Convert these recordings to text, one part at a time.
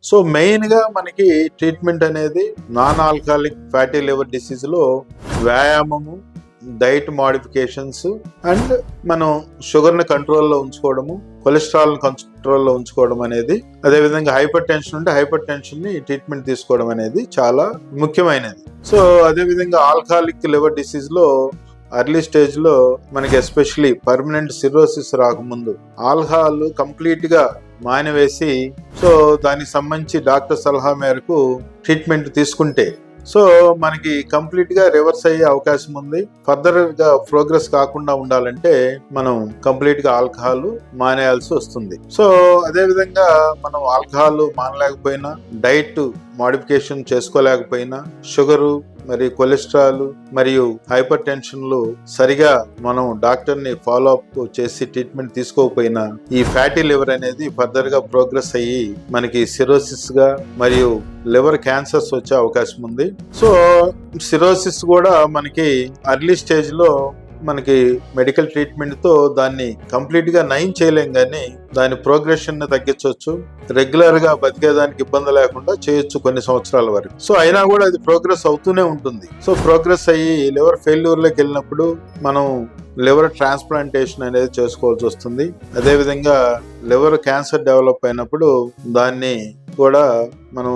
So మెయిన్గా మనకి treatment అనేది నాన్ ఆల్కహాలిక్ ఫ్యాటీ లివర్ డిసీజ్లో వ్యాయామము, డైట్ మోడిఫికేషన్స్ అండ్ మనం షుగర్ని కంట్రోల్లో ఉంచుకోవడము, కొలెస్ట్రాల్ని కంట్రోల్లో ఉంచుకోవడం అనేది, అదేవిధంగా హైపర్ టెన్షన్ ఉంటే హైపర్ టెన్షన్ని ట్రీట్మెంట్ తీసుకోవడం అనేది చాలా ముఖ్యమైనది. సో అదేవిధంగా ఆల్కహాలిక్ లివర్ డిసీజ్లో అర్లీ స్టేజ్లో మనకి ఎస్పెషలీ పర్మనెంట్ సిరోసిస్ రాకముందు ఆల్కహాల్ కంప్లీట్గా మానివేసి సో దానికి సంబంధించి డాక్టర్ సలహా మేరకు ట్రీట్మెంట్ తీసుకుంటే సో మనకి కంప్లీట్గా రివర్స్ అయ్యే అవకాశం ఉంది. ఫర్దర్గా ప్రోగ్రెస్ కాకుండా ఉండాలంటే మనం కంప్లీట్గా ఆల్కహాల్ మానేయాల్సి వస్తుంది. సో అదేవిధంగా మనం ఆల్కహాల్ మానలేకపోయినా, డైట్ మోడిఫికేషన్ చేసుకోలేకపోయినా, షుగరు మరి కొలెస్ట్రాల్ మరియు హైపర్ టెన్షన్లు సరిగా మనం డాక్టర్ని ఫాలో అప్ చేసి ట్రీట్మెంట్ తీసుకోకపోయినా ఈ ఫ్యాటీ లివర్ అనేది ఫర్దర్ గా ప్రోగ్రెస్ అయ్యి మనకి సిరోసిస్ గా మరియు లివర్ క్యాన్సర్స్ వచ్చే అవకాశం ఉంది. సో సిరోసిస్ కూడా మనకి అర్లీ స్టేజ్ లో మనకి మెడికల్ ట్రీట్మెంట్ తో దాన్ని కంప్లీట్ గా నయం చేయలేం, కానీ దాని ప్రోగ్రెషన్ ని తగ్గించవచ్చు. రెగ్యులర్ గా బతికేదానికి ఇబ్బంది లేకుండా చేయొచ్చు కొన్ని సంవత్సరాల వరకు. సో అయినా కూడా అది ప్రోగ్రెస్ అవుతూనే ఉంటుంది. సో ప్రోగ్రెస్ అయ్యి లివర్ ఫెయిల్యూర్ లోకి వెళ్ళినప్పుడు మనం లివర్ ట్రాన్స్ప్లాంటేషన్ అనేది చేసుకోవాల్సి వస్తుంది. అదేవిధంగా లివర్ క్యాన్సర్ డెవలప్ అయినప్పుడు దాన్ని కూడా మనం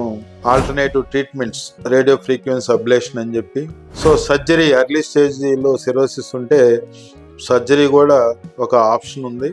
alternative treatments, radio frequency ablation అని చెప్పి, సో సర్జరీ అర్లీ స్టేజ్లో సిరోసిస్ ఉంటే సర్జరీ కూడా ఒక ఆప్షన్ ఉంది.